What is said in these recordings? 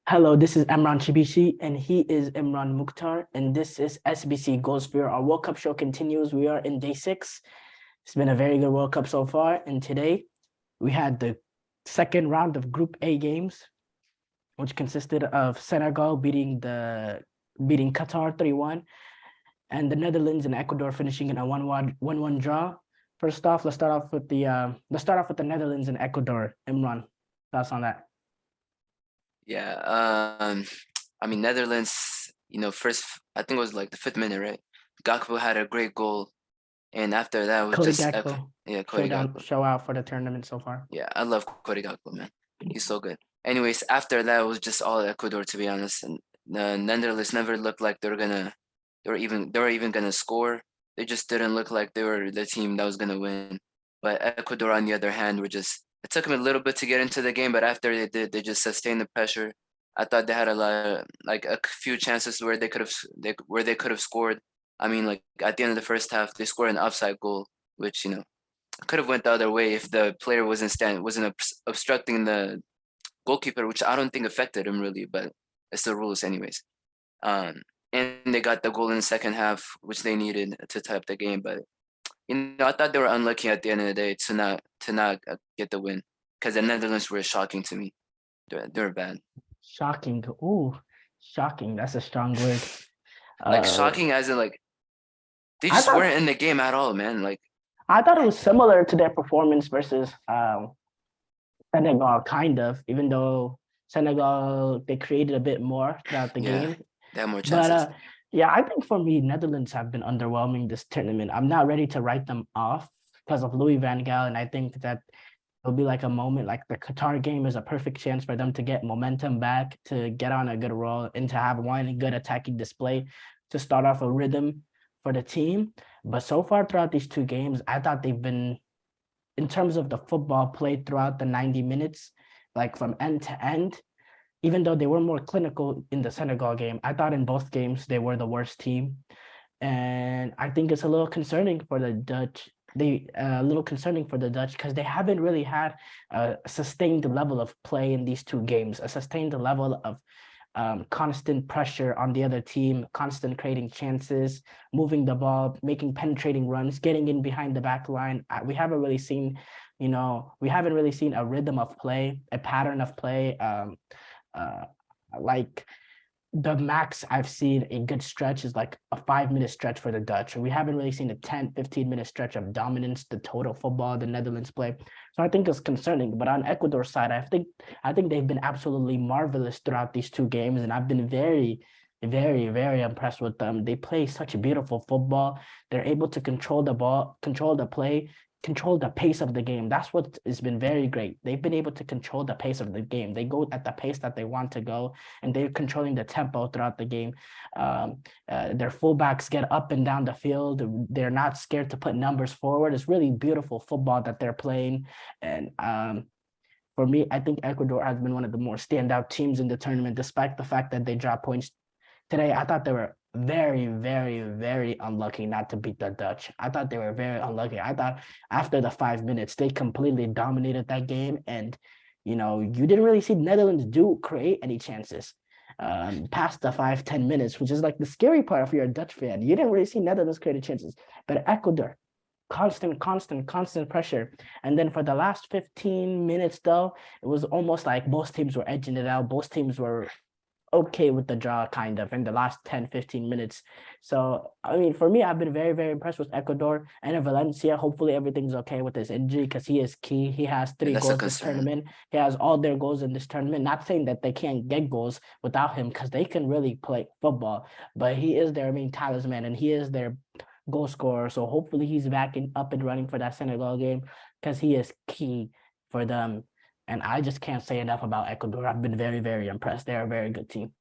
Hello, this is Imran Chibishi, and he is Imran Mukhtar, and this is SBC Goals for Our World Cup show continues. We are in day 6. It's been a very good World Cup so far, and today we had the second round of Group A games, which consisted of Senegal beating Qatar 3-1, and the Netherlands and Ecuador finishing in a 1-1 draw. First off, let's start off with the Netherlands and Ecuador. Imran, thoughts on that? Yeah, I mean Netherlands, first I think it was like the fifth minute, right? Gakpo had a great goal, and after that was Cody just Gakpo yeah, show Cody down, Gakpo. show out for the tournament so far. Yeah, I love Cody Gakpo, man. He's so good. Anyways, after that was just all Ecuador, to be honest, and the Netherlands never looked like they were even gonna score. They just didn't look like they were the team that was gonna win. But Ecuador, on the other hand, were just it took them a little bit to get into the game, but after they did, they just sustained the pressure. I thought they had a lot, like a few chances where they could have scored. I mean, like at the end of the first half, they scored an offside goal, which could have went the other way if the player wasn't obstructing the goalkeeper, which I don't think affected him really, but it's the rules anyways. Um, and they got the goal in the second half, which they needed to tie up the game. But I thought they were unlucky at the end of the day to not get the win because the Netherlands were shocking to me. They're bad. Shocking. Ooh, shocking. That's a strong word. Like Uh, shocking as in like they I just thought weren't in the game at all, man. Like I thought it was similar to their performance versus Senegal, kind of, even though Senegal they created a bit more throughout the yeah, game. they had more But chances. yeah, I think for me, Netherlands have been underwhelming this tournament. I'm not ready to write them off because of Louis van Gaal, and I think that it'll be like a moment like the Qatar game is a perfect chance for them to get momentum back, to get on a good roll, and to have one good attacking display to start off a rhythm for the team. But so far throughout these two games, I thought they've been, in terms of the football played throughout the 90 minutes, like from end to end, even though they were more clinical in the Senegal game, I thought in both games they were the worst team. And I think it's a little concerning for the Dutch. A little concerning for the Dutch because they haven't really had a sustained level of play in these two games, a sustained level of constant pressure on the other team, constant creating chances, moving the ball, making penetrating runs, getting in behind the back line. We haven't really seen, we haven't really seen a rhythm of play, a pattern of play. Uh, like the max I've seen a good stretch is like a 5 minute stretch for the Dutch. We haven't really seen a 10, 15-minute stretch of dominance, the total football the Netherlands play. So I think it's concerning. But on Ecuador's side, I think they've been absolutely marvelous throughout these two games, and I've been very, very, very impressed with them. They play such beautiful football. They're able to control the ball, control the play, control the pace of the game. That's what has been very great. They've been able to control the pace of the game. They go at the pace that they want to go, and they're controlling the tempo throughout the game. Their fullbacks get up and down the field. They're not scared to put numbers forward. It's really beautiful football that they're playing. And for me, I think Ecuador has been one of the more standout teams in the tournament, despite the fact that they dropped points today. I thought they were very, very, very unlucky not to beat the Dutch. I thought they were very unlucky. I thought after the 5 minutes, they completely dominated that game. And, you didn't really see Netherlands do create any chances past the 5, 10 minutes, which is like the scary part if you're a Dutch fan. You didn't really see Netherlands create chances. But Ecuador, constant, constant, constant pressure. And then for the last 15 minutes, though, it was almost like both teams were edging it out. Both teams were okay with the draw kind of in the last 10, 15 minutes. So I mean, for me, I've been very, very impressed with Ecuador and Valencia. Hopefully everything's okay with his injury because he is key. He has Yeah, three that's a goals this concern. tournament. He has all their goals in this tournament. Not saying that they can't get goals without him because they can really play football, but he is their main talisman and he is their goal scorer. So hopefully he's back and up and running for that Senegal game because he is key for them. And I just can't say enough about Ecuador. I've been very, very impressed. They're a very good team.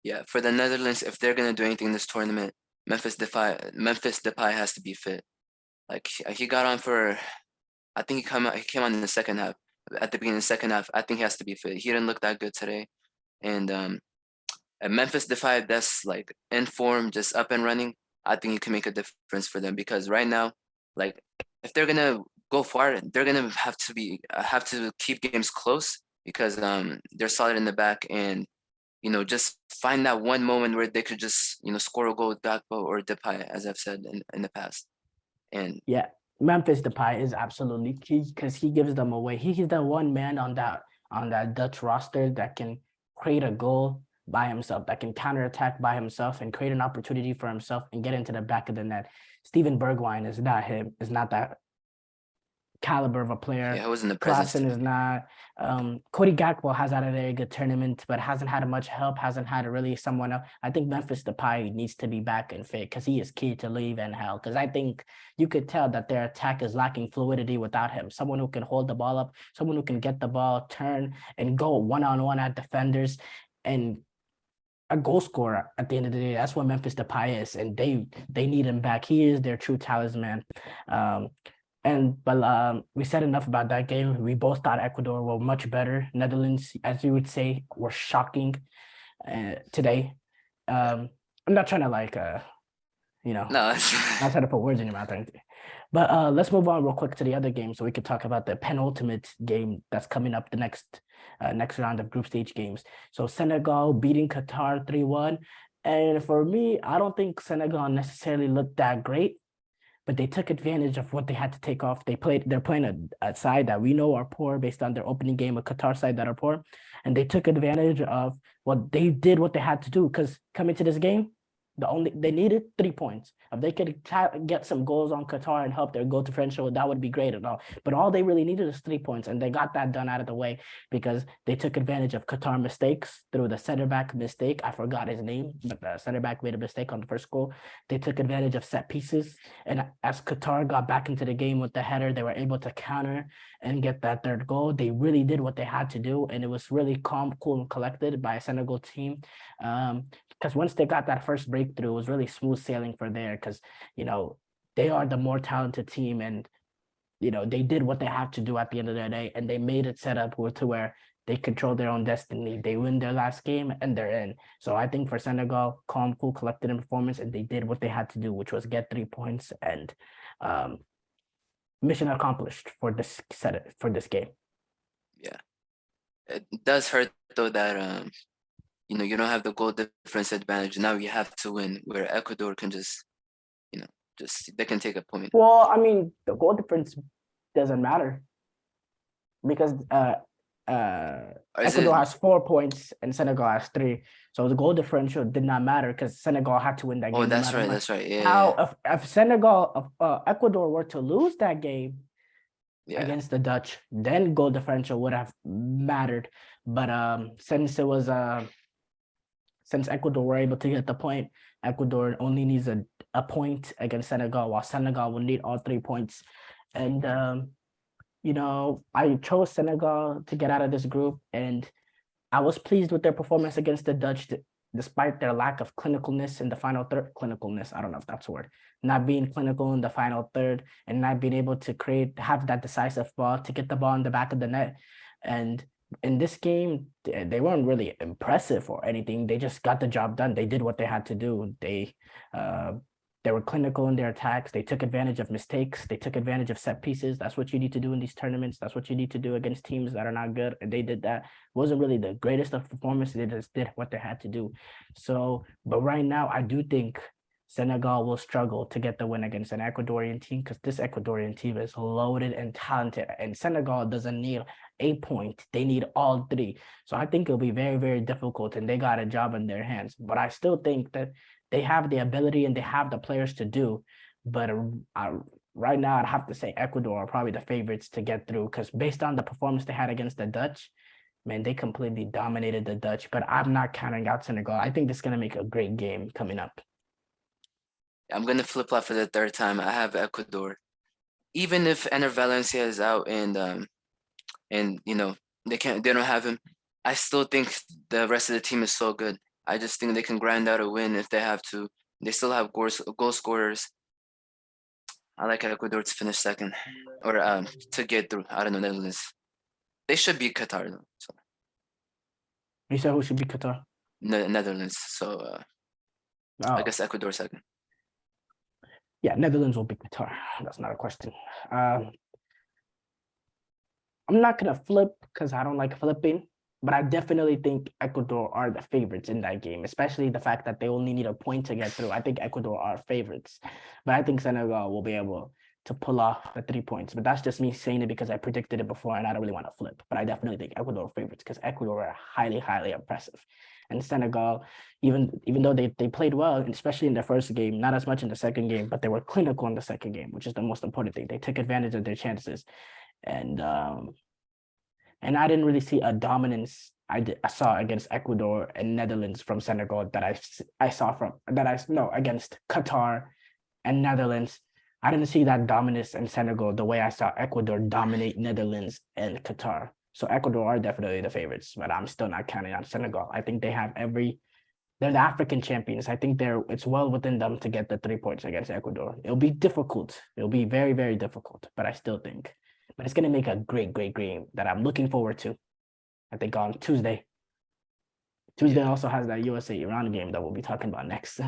Yeah, for the Netherlands, if they're gonna do anything in this tournament, Memphis Depay has to be fit. Like he got on for, I think he came on in the second half. At the beginning of the second half, I think he has to be fit. He didn't look that good today, and Memphis Depay that's like in form, just up and running. I think he can make a difference for them because right now, like if they're gonna go far, they're gonna have to keep games close. because they're solid in the back, and just find that one moment where they could just score a goal with Gakpo or Depay, as I've said in the past. And Yeah, Memphis Depay is absolutely key because he gives them away. He's the one man on that Dutch roster that can create a goal by himself, that can counterattack by himself and create an opportunity for himself and get into the back of the net. Steven Bergwijn is not him, is not that caliber of a player. yeah, it was in the presence. Klaassen is not. Cody Gakpo has had a very good tournament, but hasn't had much help. Hasn't had really someone else. I think Memphis Depay needs to be back and fit because he is key to Louis van Gaal. Because I think you could tell that their attack is lacking fluidity without him. Someone who can hold the ball up, someone who can get the ball, turn, and go one-on-one at defenders, and a goal scorer at the end of the day. That's what Memphis Depay is, and they need him back. He is their true talisman. But we said enough about that game. We both thought Ecuador were much better. Netherlands, as you would say, were shocking today. I'm not trying to No, not trying to put words in your mouth or anything. But let's move on real quick to the other game so we could talk about the penultimate game that's coming up, the next round of group stage games. So Senegal beating Qatar 3-1. And for me, I don't think Senegal necessarily looked that great, but they took advantage of what they had to take off. They're playing a side that we know are poor based on their opening game, a Qatar side that are poor. And they took advantage of what they did, what they had to do. Because coming to this game, they needed 3 points. If they could get some goals on Qatar and help their goal differential, that would be great and all. But all they really needed is 3 points, and they got that done out of the way because they took advantage of Qatar mistakes through the center back mistake. I forgot his name, but the center back made a mistake on the first goal. They took advantage of set pieces, and as Qatar got back into the game with the header, they were able to counter and get that third goal. They really did what they had to do, and it was really calm, cool, and collected by a Senegal team. Because once they got that first breakthrough, it was really smooth sailing for there because, they are the more talented team and, they did what they have to do at the end of the day and they made it set up to where they control their own destiny. They win their last game and they're in. So I think for Senegal, calm, cool, collected in performance, and they did what they had to do, which was get 3 points and mission accomplished for this game. Yeah, it does hurt though that you don't have the goal difference advantage. Now you have to win, where Ecuador can just they can take a point. Well, I mean, the goal difference doesn't matter because Ecuador has 4 points and Senegal has 3. So the goal differential did not matter because Senegal had to win that game. Oh, that's right. That's right. Yeah. Now, if Ecuador were to lose that game against the Dutch, then goal differential would have mattered. But since Ecuador were able to get the point, Ecuador only needs a point against Senegal, while Senegal will need all 3 points. And I chose Senegal to get out of this group, and I was pleased with their performance against the Dutch, despite their lack of clinicalness in the final third. Clinicalness, I don't know if that's a word. Not being clinical in the final third and not being able to have that decisive ball to get the ball in the back of the net. And in this game, they weren't really impressive or anything. They just got the job done. They did what they had to do. They were clinical in their attacks. They took advantage of mistakes. They took advantage of set pieces. That's what you need to do in these tournaments. That's what you need to do against teams that are not good. And they did that. It wasn't really the greatest of performance. They just did what they had to do. So, but right now, I do think Senegal will struggle to get the win against an Ecuadorian team because this Ecuadorian team is loaded and talented. And Senegal doesn't need a point. They need all 3. So I think it'll be very, very difficult. And they got a job in their hands. But I still think that they have the ability and they have the players to do. But right now, I'd have to say Ecuador are probably the favorites to get through because based on the performance they had against the Dutch, man, they completely dominated the Dutch. But I'm not counting out Senegal. I think this is going to make a great game coming up. I'm going to flip-flop for the third time. I have Ecuador. Even if Ener Valencia is out and they don't have him, I still think the rest of the team is so good. I just think they can grind out a win if they have to. They still have goal scorers. I like Ecuador to finish second or to get through. I don't know, Netherlands. They should beat Qatar though. So. You said who should beat Qatar? Netherlands. So I guess Ecuador second. Yeah, Netherlands will beat Qatar. That's not a question. I'm not gonna flip because I don't like flipping, but I definitely think Ecuador are the favorites in that game, especially the fact that they only need a point to get through. I think Ecuador are favorites, but I think Senegal will be able to pull off the 3 points. But that's just me saying it because I predicted it before and I don't really want to flip. But I definitely think Ecuador are favorites because Ecuador are highly, highly impressive. And Senegal, even though they played well, especially in their first game, not as much in the second game, but they were clinical in the second game, which is the most important thing. They took advantage of their chances. And I didn't really see a dominance I saw against Ecuador and Netherlands from Senegal that I saw from that I no against Qatar and Netherlands. I didn't see that dominance in Senegal the way I saw Ecuador dominate Netherlands and Qatar. So Ecuador are definitely the favorites, but I'm still not counting on Senegal. I think they have they're the African champions. I think it's well within them to get the 3 points against Ecuador. It'll be difficult. It'll be very, very difficult, but I still think. But it's gonna make a great, great game that I'm looking forward to. I think on Tuesday. Tuesday Yeah. also has that USA Iran game that we'll be talking about next.